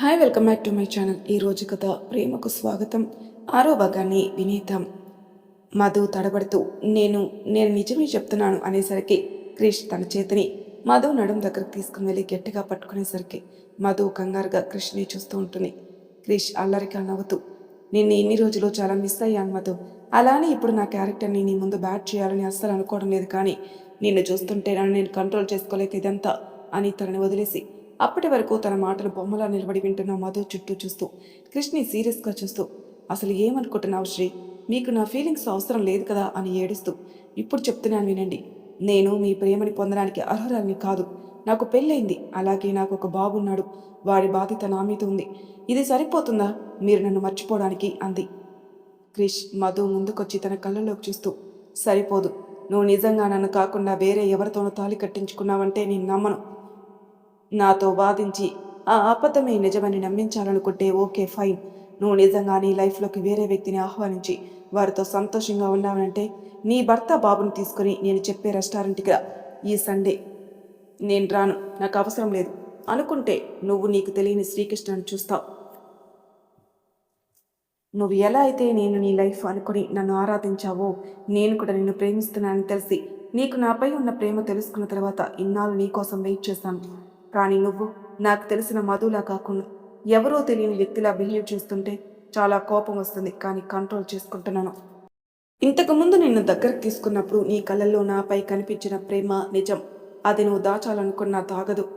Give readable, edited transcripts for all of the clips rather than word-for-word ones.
Hi, welcome back to my channel. ఈరోజు కథ ప్రేమకు స్వాగతం. ఆరో భాగాన్ని వినేద్దాం. మధు తడబడుతూ నేను నేను నిజమే చెప్తున్నాను అనేసరికి క్రిష్ తన చేతిని మధు నడుం దగ్గరకు తీసుకుని వెళ్ళి గట్టిగా పట్టుకునేసరికి మధు కంగారుగా క్రిష్ని చూస్తూ ఉంటుంది. క్రిష్ అల్లరిగా నవ్వుతూ, నిన్ను ఇన్ని రోజులు చాలా మిస్ అయ్యాను మధు. అలానే ఇప్పుడు నా క్యారెక్టర్ని నీ ముందు బ్యాట్ చేయాలని అస్సలు అనుకోవడం లేదు, కానీ నిన్ను చూస్తుంటే నన్ను నేను కంట్రోల్ చేసుకోలేక ఇదంతా అని తనని వదిలేసి అప్పటి వరకు తన మాటలు బొమ్మలా నిలబడి వింటున్న మధు చుట్టూ చూస్తూ కృష్ణని సీరియస్గా చూస్తూ, అసలు ఏమనుకుంటున్నావు శ్రీ? మీకు నా ఫీలింగ్స్ అవసరం లేదు కదా అని ఏడుస్తూ, ఇప్పుడు చెప్తున్నాను వినండి. నేను మీ ప్రేమని పొందడానికి అర్హురాలిని కాదు. నాకు పెళ్ళైంది, అలాగే నాకు ఒక బాబున్నాడు. వాడి బాధ్యత నా మీద ఉంది. ఇది సరిపోతుందా మీరు నన్ను మర్చిపోవడానికి అంది. క్రిష్ మధు ముందుకొచ్చి తన కళ్ళలోకి చూస్తూ, సరిపోదు. నువ్వు నిజంగా నన్ను కాకుండా వేరే ఎవరితోనూ తాళి కట్టించుకున్నావంటే నేను నమ్మను. నాతో వాదించి ఆ అబద్ధమే నిజమని నమ్మించాలనుకుంటే ఓకే, ఫైన్. నువ్వు నిజంగా నీ లైఫ్లోకి వేరే వ్యక్తిని ఆహ్వానించి వారితో సంతోషంగా ఉన్నావనంటే నీ భర్త బాబుని తీసుకుని నేను చెప్పే రెస్టారెంట్కి రా. ఈ సండే నేను రాను, నాకు అవసరం లేదు అనుకుంటే నువ్వు నీకు తెలియని శ్రీకృష్ణుని చూస్తావు. నువ్వు ఎలా అయితే నేను నీ లైఫ్ అనుకుని నన్ను ఆరాధించావో, నేను కూడా నిన్ను ప్రేమిస్తున్నానని తెలిసి నీకు నాపై ఉన్న ప్రేమ తెలుసుకున్న తర్వాత ఇన్నాళ్ళు నీకోసం వెయిట్ చేశాను. కానీ నువ్వు నాకు తెలిసిన మధులా కాకుండా ఎవరో తెలియని వ్యక్తిలా బిహేవ్ చేస్తుంటే చాలా కోపం వస్తుంది, కానీ కంట్రోల్ చేసుకుంటున్నాను. ఇంతకుముందు నిన్ను దగ్గరకు తీసుకున్నప్పుడు నీ కళ్ళల్లో నాపై కనిపించిన ప్రేమ నిజం. అది నువ్వు దాచాలనుకున్నా తాగదు.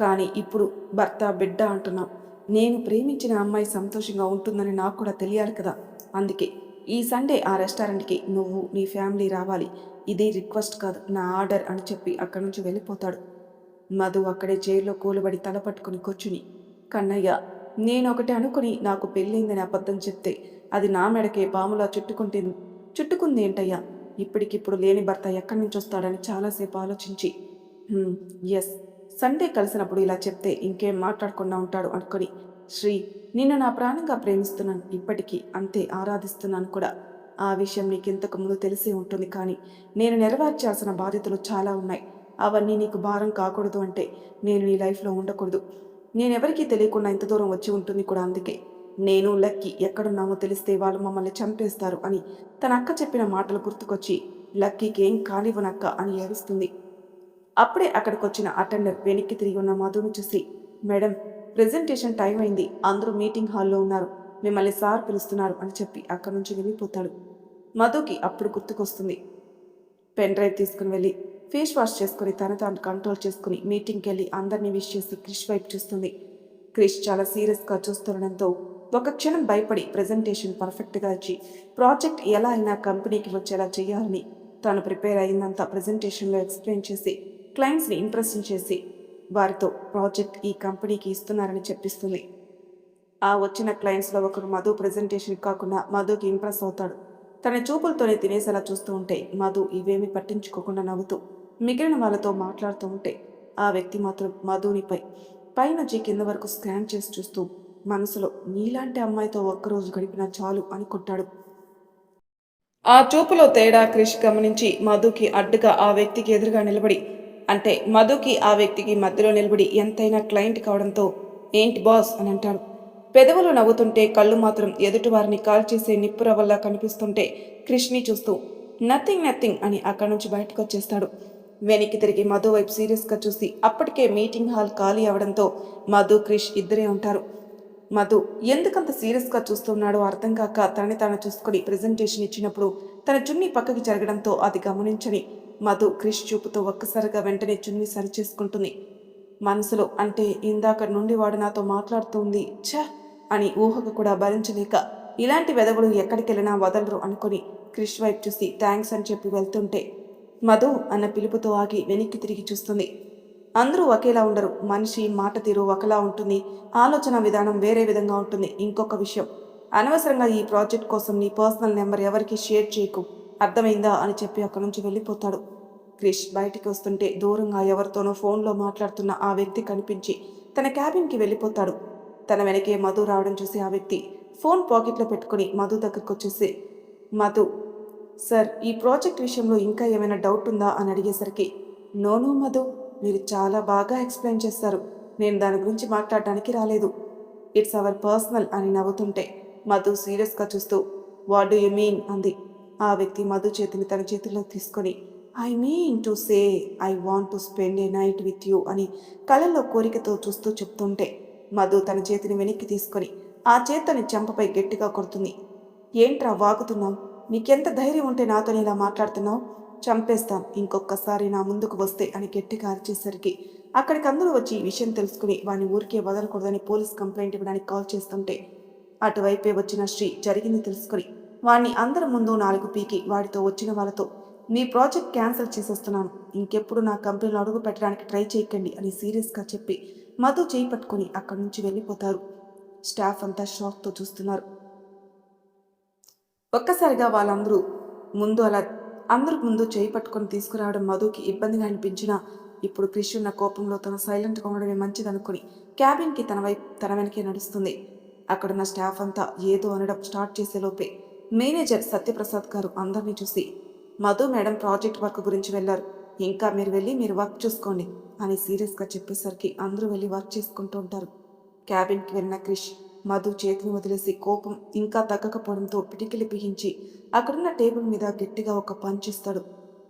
కానీ ఇప్పుడు భర్త బిడ్డ అంటున్నావు. నేను ప్రేమించిన అమ్మాయి సంతోషంగా ఉంటుందని నాకు కూడా తెలియాలి కదా. అందుకే ఈ సండే ఆ రెస్టారెంట్కి నువ్వు నీ ఫ్యామిలీ రావాలి. ఇది రిక్వెస్ట్ కాదు, నా ఆర్డర్ అని చెప్పి అక్కడి నుంచి వెళ్ళిపోతాడు. మధు అక్కడే చైర్లో కూలబడి తల పట్టుకుని కూర్చుని, కన్నయ్య, నేనొకటి అనుకుని నాకు పెళ్ళైందని అబద్ధం చెప్తే అది నా మెడకే పాములా చుట్టుకుంది ఏంటయ్యా? ఇప్పటికిప్పుడు లేని భర్త ఎక్కడి నుంచి వస్తాడని చాలాసేపు ఆలోచించి, ఎస్, సండే కలిసినప్పుడు ఇలా చెప్తే ఇంకేం మాట్లాడకుండా ఉంటాడు అనుకుని, శ్రీ, నిన్ను నా ప్రాణంగా ప్రేమిస్తున్నాను, ఇప్పటికీ అంతే ఆరాధిస్తున్నాను కూడా. ఆ విషయం నీకు ఇంతకు ముందు తెలిసే ఉంటుంది, కానీ నేను నెరవేర్చాల్సిన బాధ్యతలు చాలా ఉన్నాయి. అవన్నీ నీకు భారం కాకూడదు అంటే నేను నీ లైఫ్లో ఉండకూడదు. నేనెవరికీ తెలియకుండా ఇంత దూరం వచ్చి ఉంటుంది కూడా. అందుకే నేను లక్కీ ఎక్కడున్నామో తెలిస్తే వాళ్ళు మమ్మల్ని చంపేస్తారు అని తన అక్క చెప్పిన మాటలు గుర్తుకొచ్చి లక్కీకి ఏం కానివ్వనక్క అని ఏడుస్తుంది. అప్పుడే అక్కడికి వచ్చిన అటెండర్ వెనక్కి తిరిగి ఉన్న మధును చూసి, మేడం, ప్రెజెంటేషన్ టైం అయింది, అందరూ మీటింగ్ హాల్లో ఉన్నారు, మిమ్మల్ని సార్ పిలుస్తున్నారు అని చెప్పి అక్కడి నుంచి వెళ్ళిపోతాడు. మధుకి అప్పుడు గుర్తుకొస్తుంది. పెన్ డ్రైవ్ తీసుకుని వెళ్ళి ఫేస్ వాష్ చేసుకుని తాను కంట్రోల్ చేసుకుని మీటింగ్కి వెళ్ళి అందరినీ విష్ చేసి క్రిష్ వైపు చూస్తుంది. క్రిష్ చాలా సీరియస్గా చూస్తుండడంతో ఒక క్షణం భయపడి ప్రజెంటేషన్ పర్ఫెక్ట్గా ఇచ్చి ప్రాజెక్ట్ ఎలా అయినా కంపెనీకి వచ్చేలా చేయాలని తాను ప్రిపేర్ అయిందంతా ప్రజెంటేషన్లో ఎక్స్ప్లెయిన్ చేసి క్లయింట్స్ని ఇంప్రెస్ చేసి వారితో ప్రాజెక్ట్ ఈ కంపెనీకి ఇస్తున్నారని చెప్పిస్తుంది. ఆ వచ్చిన క్లయింట్స్లో ఒకరు మధు ప్రజెంటేషన్ కాకుండా మధుకి ఇంప్రెస్ అవుతాడు. తన చూపులతోనే తినేసేలా చూస్తూ ఉంటే మధు ఇవేమీ పట్టించుకోకుండా నవ్వుతూ మిగిలిన వాళ్ళతో మాట్లాడుతూ ఉంటే ఆ వ్యక్తి మాత్రం మధునిపై పైనుంచి కింద వరకు స్కాన్ చేసి చూస్తూ మనసులో నీలాంటి అమ్మాయితో ఒక్కరోజు గడిపినా చాలు అనుకుంటాడు. ఆ చూపులో తేడా క్రిష్ గమనించి మధుకి అడ్డుగా ఆ వ్యక్తికి ఎదురుగా నిలబడి, అంటే మధుకి ఆ వ్యక్తికి మధ్యలో నిలబడి ఎంతైనా క్లయింట్ కావడంతో, ఏంటి బాస్ అని అంటాడు. పెదవులు నవ్వుతుంటే కళ్ళు మాత్రం ఎదుటివారిని కాల్చేసే నిప్పుర వల్ల కనిపిస్తుంటే క్రిష్ని చూస్తూ నథింగ్ అని అక్కడి నుంచి బయటకు వచ్చేస్తాడు. వెనక్కి తిరిగి మధు వైపు సీరియస్గా చూసి అప్పటికే మీటింగ్ హాల్ ఖాళీ అవడంతో మధు క్రిష్ ఇద్దరే ఉంటారు. మధు ఎందుకంత సీరియస్గా చూస్తున్నాడో అర్థం కాక తనని తాను చూసుకొని ప్రెజెంటేషన్ ఇచ్చినప్పుడు తన చున్నీ పక్కకి జరగడంతో అది గమనించని మధు క్రిష్ చూపుతో ఒక్కసారిగా వెంటనే చున్నీ సరిచేసుకుంటుంది. మనసులో, అంటే ఇందాక నుండి వాడు నాతో మాట్లాడుతుంది ఛ అని ఊహకు కూడా భరించలేక ఇలాంటి వెధవులు ఎక్కడికెళ్ళినా వదలరు అనుకుని క్రిష్ వైపు చూసి థ్యాంక్స్ అని చెప్పి వెళ్తుంటే మధు అన్న పిలుపుతో ఆగి వెనక్కి తిరిగి చూస్తుంది. అందరూ ఒకేలా ఉండరు. మనిషి మాట తీరు ఒకలా ఉంటుంది, ఆలోచన విధానం వేరే విధంగా ఉంటుంది. ఇంకొక విషయం, అనవసరంగా ఈ ప్రాజెక్ట్ కోసం నీ పర్సనల్ నెంబర్ ఎవరికి షేర్ చేయకు, అర్థమైందా అని చెప్పి అక్కడి నుంచి వెళ్ళిపోతాడు. క్రిష్ బయటికి వస్తుంటే దూరంగా ఎవరితోనో ఫోన్లో మాట్లాడుతున్న ఆ వ్యక్తి కనిపించి తన క్యాబిన్కి వెళ్ళిపోతాడు. తన వెనకే మధు రావడం చూసి ఆ వ్యక్తి ఫోన్ పాకెట్లో పెట్టుకుని మధు దగ్గరకు వచ్చేసి, మధు సార్, ఈ ప్రాజెక్ట్ విషయంలో ఇంకా ఏమైనా డౌట్ ఉందా అని అడిగేసరికి, నోనో మధు, మీరు చాలా బాగా ఎక్స్ప్లెయిన్ చేస్తారు, నేను దాని గురించి మాట్లాడడానికి రాలేదు. ఇట్స్ అవర్ పర్సనల్ అని నవ్వుతుంటే మధు సీరియస్గా చూస్తూ వాట్ డూ యు మీన్ అంది. ఆ వ్యక్తి మధు చేతిని తన చేతిలో తీసుకొని I mean to say I want to spend A night with you అని కళ్ళల్లో కోరికతో చూస్తూ చెప్తుంటే మధు తన చేతిని వెనక్కి తీసుకొని ఆ చేతని చెంపపై గట్టిగా కొడుతుంది. ఏంట్రా వాగుతున్నావు? నీకెంత ధైర్యం ఉంటే నాతో ఇలా మాట్లాడుతున్నావు? చంపేస్తాం ఇంకొకసారి నా ముందుకు వస్తే అని గట్టిగా అరిచేసరికి అక్కడికి అందరూ వచ్చి ఈ విషయం తెలుసుకుని వాడిని ఊరికే వదలకూడదని పోలీస్ కంప్లైంట్ ఇవ్వడానికి కాల్ చేస్తుంటే అటువైపే వచ్చిన శ్రీ జరిగింది తెలుసుకుని వాడిని అందరి ముందు 4 పీకి వాడితో వచ్చిన వాళ్ళతో మీ ప్రాజెక్ట్ క్యాన్సిల్ చేసేస్తున్నాను, ఇంకెప్పుడు నా కంపెనీలో అడుగు పెట్టడానికి ట్రై చేయకండి అని సీరియస్గా చెప్పి మధు చేయి పట్టుకుని అక్కడి నుంచి వెళ్ళిపోతారు. స్టాఫ్ అంతా షాక్తో చూస్తున్నారు. ఒక్కసారిగా వాళ్ళందరూ అందరూ ముందు చేయి పట్టుకొని తీసుకురావడం మధుకి ఇబ్బందిగా అనిపించినా ఇప్పుడు క్రిష్ ఉన్న కోపంలో తను సైలెంట్గా ఉండడమే మంచిదనుకుని క్యాబిన్కి తన వెనకే నడుస్తుంది. అక్కడున్న స్టాఫ్ అంతా ఏదో అనడం స్టార్ట్ చేసేలోపే మేనేజర్ సత్యప్రసాద్ గారు అందరినీ చూసి మధు మేడం ప్రాజెక్ట్ వర్క్ గురించి వెళ్ళారు, ఇంకా మీరు వెళ్ళి మీరు వర్క్ చూసుకోండి అని సీరియస్గా చెప్పేసరికి అందరూ వెళ్ళి వర్క్ చేసుకుంటూ ఉంటారు. క్యాబిన్కి వెళ్ళిన క్రిష్ మధు చేతిని వదిలేసి కోపం ఇంకా తగ్గకపోవడంతో పిటికిలి బిగించి అక్కడున్న టేబుల్ మీద గట్టిగా ఒక పంచిస్తాడు.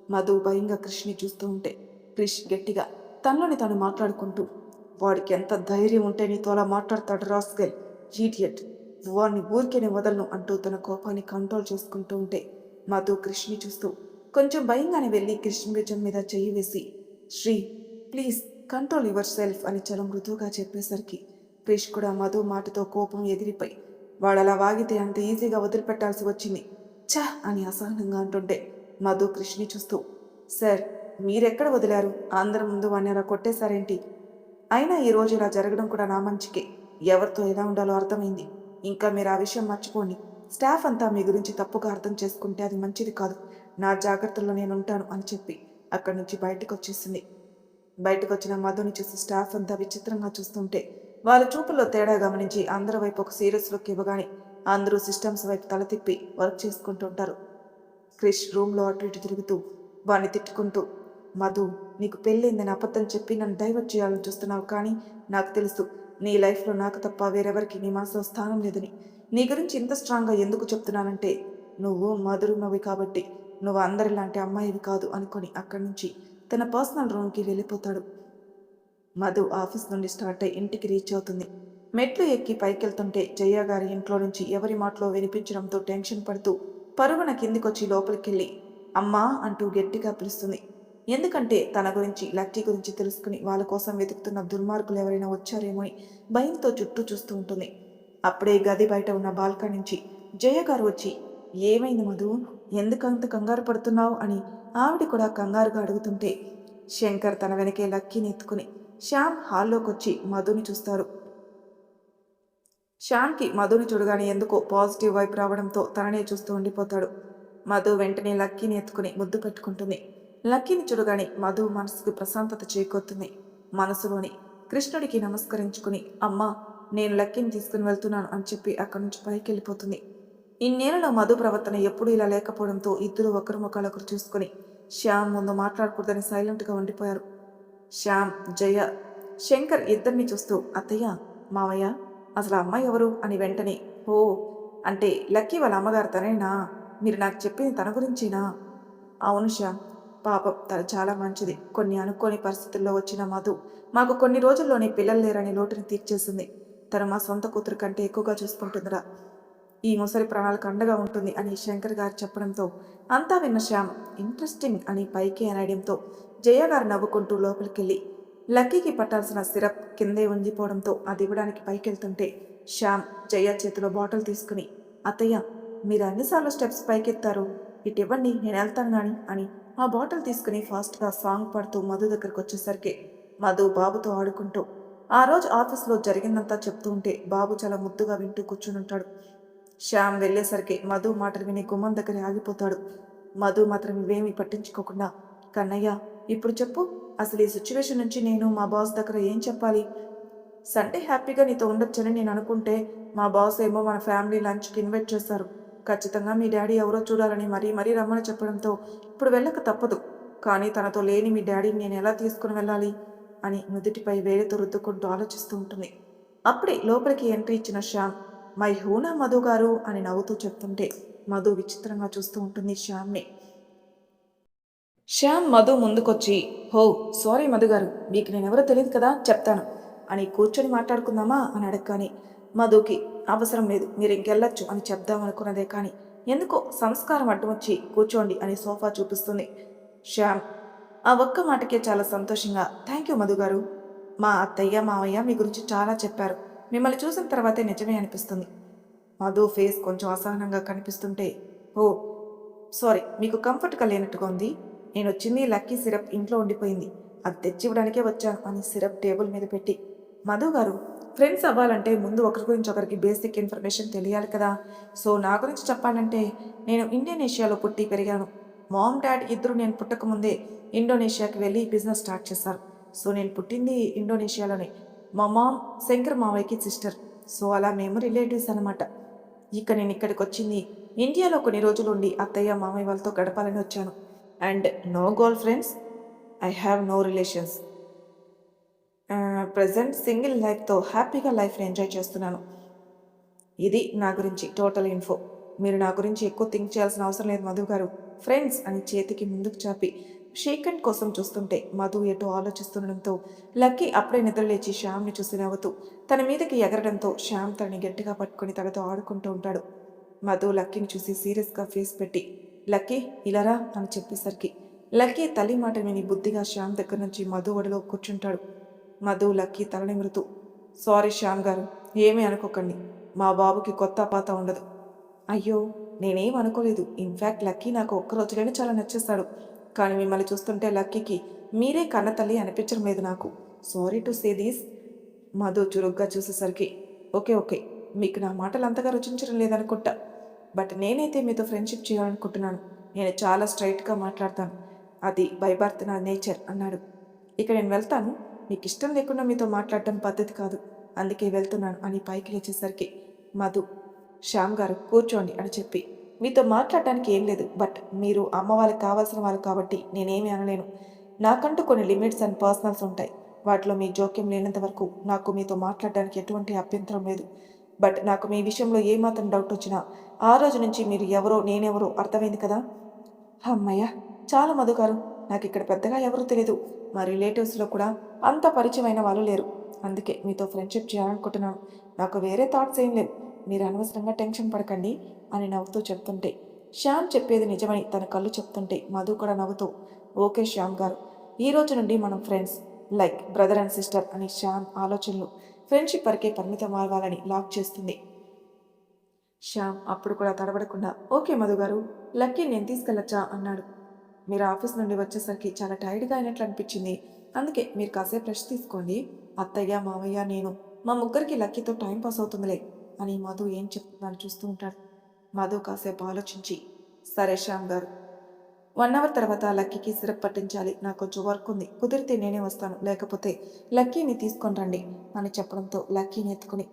మధు భయంగా క్రిష్ని చూస్తూ ఉంటే క్రిష్ గట్టిగా తనలోని తాను మాట్లాడుకుంటూ వాడికి ఎంత ధైర్యం ఉంటే నీతో అలా మాట్లాడతాడు రాస్కెల్, ఈడియట్, వాడిని ఊరికేనే వదలను అంటూ తన కోపాన్ని కంట్రోల్ చేసుకుంటూ ఉంటే మధు క్రిష్ని చూస్తూ కొంచెం భయంగానే వెళ్ళి క్రిష్ భుజం మీద చెయ్యి వేసి Sri please control yourself అని చాలా మృదువుగా చెప్పేసరికి క్రిష్ కూడా మధు మాటతో కోపం ఎగిరిపోయి వాడలా వాగితే అంత ఈజీగా వదిలిపెట్టాల్సి వచ్చింది ఛ అని అసహనంగా అంటుంటే మధు క్రిష్ని చూస్తూ సార్ మీరెక్కడ వదిలారు? అందరి ముందు వాడిని అలా కొట్టేశారేంటి? అయినా ఈరోజు ఇలా జరగడం కూడా నా మంచికే, ఎవరితో ఎలా ఉండాలో అర్థమైంది, ఇంకా మీరు ఆ విషయం మర్చిపోండి. స్టాఫ్ అంతా మీ గురించి తప్పుగా అర్థం చేసుకుంటే అది మంచిది కాదు, నా జాగ్రత్తల్లో నేను ఉంటాను అని చెప్పి అక్కడి నుంచి బయటకు వచ్చేసింది. బయటకు వచ్చిన మధుని చూసి స్టాఫ్ అంతా విచిత్రంగా చూస్తుంటే వాళ్ళ చూపుల్లో తేడా గమనించి అందరి వైపు ఒక సీరియస్ లుక్ ఇవ్వగానే అందరూ సిస్టమ్స్ వైపు తల తిప్పి వర్క్ చేసుకుంటుంటారు. క్రిష్ రూమ్లో అటు ఇటు తిరుగుతూ వాడిని తిట్టుకుంటూ మధు నీకు పెళ్ళైందని అబద్ధం చెప్పి నన్ను డైవర్ట్ చేయాలని చూస్తున్నావు, కానీ నాకు తెలుసు నీ లైఫ్లో నాకు తప్ప వేరెవరికి నీ మనసులో స్థానం లేదని. నీ గురించి ఇంత స్ట్రాంగ్గా ఎందుకు చెప్తున్నానంటే నువ్వు మధురున్నవి కాబట్టి, నువ్వు అందరిలాంటి అమ్మాయివి కాదు అనుకొని అక్కడి నుంచి తన పర్సనల్ రూమ్కి వెళ్ళిపోతాడు. మధు ఆఫీస్ నుండి స్టార్ట్ అయి ఇంటికి రీచ్ అవుతుంది. మెట్లు ఎక్కి పైకెళ్తుంటే జయ గారి ఇంట్లో నుంచి ఎవరి మాటలో వినిపించడంతో టెన్షన్ పడుతూ పరుగున కిందికొచ్చి లోపలికెళ్ళి అమ్మా అంటూ గట్టిగా పిలుస్తుంది. ఎందుకంటే తన గురించి లక్కీ గురించి తెలుసుకుని వాళ్ళ కోసం వెతుకుతున్న దుర్మార్గులు ఎవరైనా వచ్చారేమో అని భయంతో చుట్టూ చూస్తూ ఉంటుంది. అప్పుడే గది బయట ఉన్న బాల్కనీ నుంచి జయ గారు వచ్చి ఏమైంది మధు, ఎందుకంత కంగారు పడుతున్నావు అని ఆవిడ కూడా కంగారుగా అడుగుతుంటే శంకర్ తన వెనకే లక్కీని ఎత్తుకుని శ్యామ్ హాల్లోకి వచ్చి మధుని చూస్తారు. శ్యామ్కి మధుని చూడగానే ఎందుకో పాజిటివ్ వైపు రావడంతో తననే చూస్తూ ఉండిపోతాడు. మధు వెంటనే లక్కీని ఎత్తుకుని ముద్దు పెట్టుకుంటుంది. లక్కీని చూడగానే మధు మనసుకు ప్రశాంతత చేకూరుతుంది. మనసులోని కృష్ణుడికి నమస్కరించుకుని అమ్మా నేను లక్కీని తీసుకుని వెళ్తున్నాను అని చెప్పి అక్కడి నుంచి పైకి వెళ్ళిపోతుంది. ఇన్నేళ్లలో మధు ప్రవర్తన ఎప్పుడూ ఇలా లేకపోవడంతో ఇద్దరు ఒకరి ముఖాలొకరు చూసుకుని శ్యామ్ ముందు మాట్లాడకూడదని సైలెంట్గా ఉండిపోయారు. శ్యామ్, జయ, శంకర్ ఇద్దరిని చూస్తూ అత్తయ్య, మావయ్య, అసలు అమ్మాయి ఎవరు అని వెంటనే ఓ అంటే లక్కీ వాళ్ళ అమ్మగారు తనేనా? మీరు నాకు చెప్పింది తన గురించేనా? అవును శ్యామ్, పాపం తను చాలా మంచిది. కొన్ని అనుకోని పరిస్థితుల్లో వచ్చిన మధు మాకు కొన్ని రోజుల్లోనే పిల్లలు లేరని లోటుని తీర్చేసింది. తను మా సొంత కూతురు కంటే ఎక్కువగా చూసుకుంటుందిరా, ఈ ముసలి ప్రాణాలకు అండగా ఉంటుంది అని శంకర్ గారు చెప్పడంతో అంతా విన్న శ్యామ్ ఇంట్రెస్టింగ్ అని పైకి అనడంతో జయ గారు నవ్వుకుంటూ లోపలికెళ్ళి లక్కీకి పట్టాల్సిన సిరప్ కిందే ఉండిపోవడంతో అది ఇవ్వడానికి పైకెళ్తుంటే శ్యామ్ జయ చేతిలో బాటిల్ తీసుకుని అత్తయ్య మీరు అన్నిసార్లు స్టెప్స్ పైకెత్తారు, ఇటు ఇవ్వండి నేను వెళ్తాను గాని అని ఆ బాటిల్ తీసుకుని ఫాస్ట్గా సాంగ్ పాడుతూ మధు దగ్గరకు వచ్చేసరికి మధు బాబుతో ఆడుకుంటూ ఆ రోజు ఆఫీస్లో జరిగిందంతా చెప్తూ ఉంటే బాబు చాలా ముద్దుగా వింటూ కూర్చుని ఉంటాడు. శ్యామ్ వెళ్ళేసరికి మధు మాటలు విని గుమ్మం దగ్గర ఆగిపోతాడు. మధు మాత్రం ఇవేమీ పట్టించుకోకుండా కన్నయ్య ఇప్పుడు చెప్పు, అసలు ఈ సిచ్యువేషన్ నుంచి నేను మా బాస్ దగ్గర ఏం చెప్పాలి? సండే హ్యాపీగా నీతో ఉండొచ్చని నేను అనుకుంటే మా బాస్ ఏమో మన ఫ్యామిలీ లంచ్కి ఇన్వైట్ చేశారు. ఖచ్చితంగా మీ డాడీ ఎవరో చూడాలని మరీ రమ్మని చెప్పడంతో ఇప్పుడు వెళ్ళక తప్పదు. కానీ తనతో లేని మీ డాడీని నేను ఎలా తీసుకుని వెళ్ళాలి అని నుదుటిపై వేలితో రుద్దుకుంటూ ఆలోచిస్తూ ఉంటుంది. అప్పుడే లోపలికి ఎంట్రీ ఇచ్చిన శ్యామ్, మై హూనా మధు గారు అని నవ్వుతూ చెప్తుంటే మధు విచిత్రంగా చూస్తూ ఉంటుంది శ్యామ్ని. శ్యామ్ మధు ముందుకొచ్చి, హో సారీ మధు గారు, మీకు నేనెవరో తెలియదు కదా, చెప్తాను అని కూర్చొని మాట్లాడుకుందామా అని అడగగానే మధుకి అవసరం లేదు, మీరు ఇంకెళ్ళొచ్చు అని చెప్దామనుకున్నదే కానీ ఎందుకో సంస్కారం అడ్డు వచ్చి కూర్చోండి అని సోఫా చూపిస్తుంది. శ్యామ్ ఆ ఒక్క మాటకే చాలా సంతోషంగా, థ్యాంక్ యూ మధు గారు, మా అత్తయ్య మావయ్య మీ గురించి చాలా చెప్పారు, మిమ్మల్ని చూసిన తర్వాతే నిజమే అనిపిస్తుంది. మధు ఫేస్ కొంచెం అసహనంగా కనిపిస్తుంటే, ఓ సారీ, మీకు కంఫర్ట్గా లేనట్టుగా ఉంది, నేను వచ్చింది లక్కీ సిరప్ ఇంట్లో ఉండిపోయింది, అది తెచ్చివ్వడానికే వచ్చాను అని సిరప్ టేబుల్ మీద పెట్టి, మధు గారు, ఫ్రెండ్స్ అవ్వాలంటే ముందు ఒకరి గురించి ఒకరికి బేసిక్ ఇన్ఫర్మేషన్ తెలియాలి కదా. సో నా గురించి చెప్పాలంటే నేను ఇండోనేషియాలో పుట్టి పెరిగాను. మామ్ డాడ్ ఇద్దరు నేను పుట్టకముందే ఇండోనేషియాకి వెళ్ళి బిజినెస్ స్టార్ట్ చేశారు. సో నేను పుట్టింది ఇండోనేషియాలోనే. మా మామ్ శంకర్ మావయ్యకి సిస్టర్. సో అలా మేము రిలేటివ్స్ అనమాట. ఇక నేను ఇక్కడికి వచ్చింది ఇండియాలో కొన్ని రోజులు ఉండి అత్తయ్య మామయ్య వాళ్ళతో గడపాలని వచ్చాను. And no girl friends, I have no relations. Present single లైఫ్తో హ్యాపీగా లైఫ్ని ఎంజాయ్ చేస్తున్నాను. ఇది నా గురించి టోటల్ ఇన్ఫో. మీరు నా గురించి ఎక్కువ థింక్ చేయాల్సిన అవసరం లేదు మధు గారు. ఫ్రెండ్స్ అని చేతికి ముందుకు చాపి షేకండ్ కోసం చూస్తుంటే మధు ఎటో ఆలోచిస్తుండడంతో లక్కీ అప్పుడే నిద్రలేచి శ్యామ్ని చూసి నవ్వుతూ తన మీదకి ఎగరడంతో శ్యామ్ తనని గట్టిగా పట్టుకుని తనతో ఆడుకుంటూ ఉంటాడు. మధు లక్కీని చూసి సీరియస్గా ఫేస్ పెట్టి, లక్కీ ఇలారా అని చెప్పేసరికి లక్కీ తల్లి మాట విని బుద్ధిగా శ్యామ్ దగ్గర నుంచి మధు ఒడిలో కూర్చుంటాడు. మధు లక్కీ తల నిమురుతూ, సారీ శ్యామ్ గారు, ఏమీ అనుకోకండి, మా బాబుకి కొత్త పాత ఉండదు. అయ్యో నేనేం అనుకోలేదు. ఇన్ఫ్యాక్ట్ లక్కీ నాకు ఒక్కరోజులోనే చాలా నచ్చేస్తాడు. కానీ మిమ్మల్ని చూస్తుంటే లక్కీకి మీరే కన్న తల్లి అనిపించడం లేదు నాకు. Sorry to say these. Madhu చురుగ్గా చూసేసరికి, ఓకే ఓకే, మీకు నా మాటలు అంతగా రుచించడం లేదనుకుంటా. బట్ నేనైతే మీతో ఫ్రెండ్షిప్ చేయాలనుకుంటున్నాను. నేను చాలా స్ట్రైట్గా మాట్లాడతాను. అది బై బర్త్ నా నేచర్ అన్నాడు. ఇక నేను వెళ్తాను. మీకు ఇష్టం లేకుండా మీతో మాట్లాడటం పద్ధతి కాదు, అందుకే వెళ్తున్నాను అని పైకి లేచేసరికి మధు, శ్యామ్ గారు కూర్చోండి అని చెప్పి, మీతో మాట్లాడటానికి ఏం లేదు, బట్ మీరు అమ్మ వాళ్ళకి కావాల్సిన వాళ్ళు కాబట్టి నేనేమీ అనలేను. నాకంటూ కొన్ని లిమిట్స్ అండ్ పర్సనల్స్ ఉంటాయి. వాటిలో మీ జోక్యం లేనంత వరకు నాకు మీతో మాట్లాడడానికి ఎటువంటి అభ్యంతరం లేదు. బట్ నాకు మీ విషయంలో ఏమాత్రం డౌట్ వచ్చినా ఆ రోజు నుంచి మీరు ఎవరో నేనెవరో అర్థమైంది కదా. అమ్మయ్య, చాలా మధు గారు, నాకు ఇక్కడ పెద్దగా ఎవరూ తెలియదు. మా రిలేటివ్స్లో కూడా అంత పరిచయమైన వాళ్ళు లేరు. అందుకే మీతో ఫ్రెండ్షిప్ చేయాలనుకుంటున్నాను. నాకు వేరే థాట్స్ ఏం లేవు. మీరు అనవసరంగా టెన్షన్ పడకండి అని నవ్వుతూ చెప్తుంటే, శ్యామ్ చెప్పేది నిజమని తన కళ్ళు చెప్తుంటే మధు కూడా నవ్వుతూ, ఓకే శ్యామ్ గారు, ఈ రోజు నుండి మనం friends, like brother and sister అని శ్యామ్ ఆలోచనలు ఫ్రెండ్షిప్ వరకే పరిమితం అవ్వాలని లాక్ చేస్తుంది. శ్యామ్ అప్పుడు కూడా తడబడకుండా, ఓకే మధు గారు, లక్కీ నేను తీసుకెళ్ళచ్చా అన్నాడు. మీరు ఆఫీస్ నుండి వచ్చేసరికి చాలా టైర్డ్గా అయినట్లు అనిపించింది, అందుకే మీరు కాసేపు రెస్ట్ తీసుకోండి. అత్తయ్య మావయ్య నేను మా ముగ్గురికి లక్కీతో టైం పాస్ అవుతుందిలే అని మధు ఏం చెప్తుందని చూస్తూ ఉంటాడు. మధు కాసేపు ఆలోచించి, సరే శ్యామ్ గారు, 1 అవర్ తర్వాత లక్కీకి సిరప్ పట్టించాలి, నాకు కొంచెం వర్క్ ఉంది, కుదిరితే నేనే వస్తాను, లేకపోతే లక్కీని తీసుకొని రండి అని చెప్పడంతో లక్కీని ఎత్తుకుని,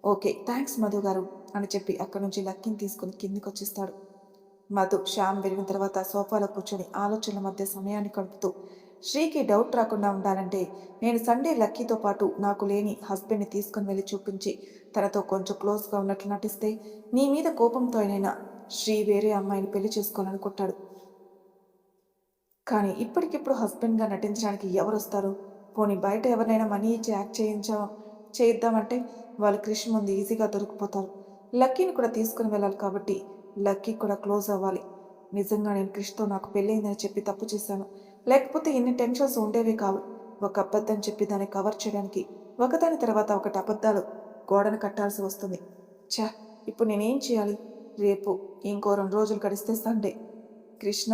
ఓకే థ్యాంక్స్ మధు గారు అని చెప్పి అక్కడి నుంచి లక్కీని తీసుకుని కిందికి వచ్చేస్తాడు. మధు శ్యామ్ వెళ్ళిన తర్వాత సోఫాలో కూర్చొని ఆలోచనల మధ్య సమయాన్ని గడుపుతూ, శ్రీకి డౌట్ రాకుండా ఉండాలంటే నేను సండే లక్కీతో పాటు నాకు లేని హస్బెండ్ని తీసుకుని వెళ్ళి చూపించి తనతో కొంచెం క్లోజ్గా ఉన్నట్లు నటిస్తే నీ మీద కోపంతో అయినైనా శ్రీ వేరే అమ్మాయిని పెళ్లి చేసుకోవాలనుకుంటాడు. కానీ ఇప్పటికిప్పుడు హస్బెండ్గా నటించడానికి ఎవరు వస్తారు? పోనీ బయట ఎవరినైనా మనీ ఇచ్చి యాక్ట్ చేయిద్దామంటే వాళ్ళు క్రిష్ ముందు ఈజీగా దొరికిపోతారు. లక్కీని కూడా తీసుకుని వెళ్ళాలి కాబట్టి లక్కీ కూడా క్లోజ్ అవ్వాలి. నిజంగా నేను క్రిష్తో నాకు పెళ్ళయిందని చెప్పి తప్పు చేశాను, లేకపోతే ఇన్ని టెన్షన్స్ ఉండేవి కావు. ఒక అబద్ధం చెప్పి దాన్ని కవర్ చేయడానికి ఒకదాని తర్వాత ఒకటి అబద్ధాలు గోడను కట్టాల్సి వస్తుంది. ఛా, ఇప్పుడు నేనేం చేయాలి? రేపు ఇంకో 2 రోజులు గడిస్తే సండే. కృష్ణ,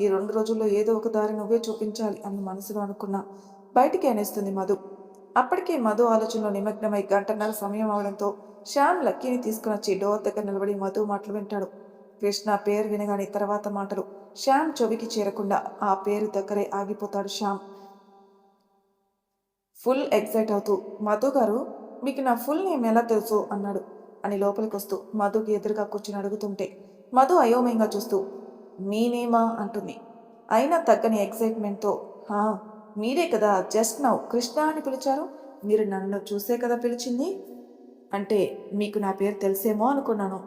ఈ 2 రోజుల్లో ఏదో ఒక దారి నువ్వే చూపించాలి అని మనసులో అనుకున్నా బయటికి అనేస్తుంది మధు. అప్పటికే మధు ఆలోచనలో నిమగ్నమై 1:30 సమయం అవడంతో శ్యామ్ లక్కీని తీసుకుని వచ్చి డోర్ దగ్గర నిలబడి మధు మాటలు వింటాడు. కృష్ణ పేరు వినగానే తర్వాత మాటలు శ్యామ్ చెవికి చేరకుండా ఆ పేరు దగ్గరే ఆగిపోతాడు శ్యామ్. ఫుల్ ఎక్సైట్ అవుతూ, మధు గారు, మీకు నా ఫుల్ నేమ్ ఎలా తెలుసు అన్నాడు అని లోపలికి వస్తూ మధుకి ఎదురుగా కూర్చుని అడుగుతుంటే మధు అయోమయంగా చూస్తూ, మీ నేమా అంటుంది. అయినా తగ్గని ఎక్సైట్మెంట్తో, హా మీరే కదా జస్ట్ నౌ కృష్ణ అని పిలిచారు, మీరు నన్ను చూసే కదా పిలిచింది. అంటే మీకు నా పేరు తెలిసేమో అనుకున్నాను.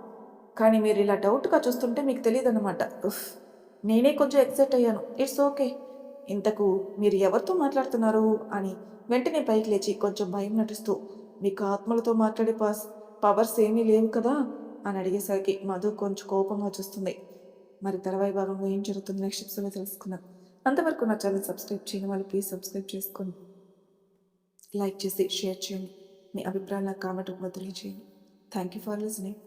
కానీ మీరు ఇలా డౌట్గా చూస్తుంటే మీకు తెలియదన్నమాట. ఉఫ్, నేనే కొంచెం ఎక్సైట్ అయ్యాను. It's okay. ఇంతకు మీరు ఎవరితో మాట్లాడుతున్నారు అని వెంటనే పైకి లేచి కొంచెం భయం నటిస్తూ, మీకు ఆత్మలతో మాట్లాడే పవర్స్ ఏమీ లేవు కదా అని అడిగేసరికి మధు కొంచెం కోపంగా చూస్తుంది. మరి తర్వాయి భాగంలో ఏం జరుగుతుంది నెక్స్ట్ ఎపిసోడ్లో తెలుసుకుందాం. అంతవరకు నా ఛానల్ సబ్స్క్రైబ్ చేయని వాళ్ళు ప్లీజ్ సబ్స్క్రైబ్ చేసుకోండి, లైక్ చేసి షేర్ చేయండి, మీ అభిప్రాయాలు నాకు కామెంట్ రూపంలో తెలియజేయండి. Thank you for listening.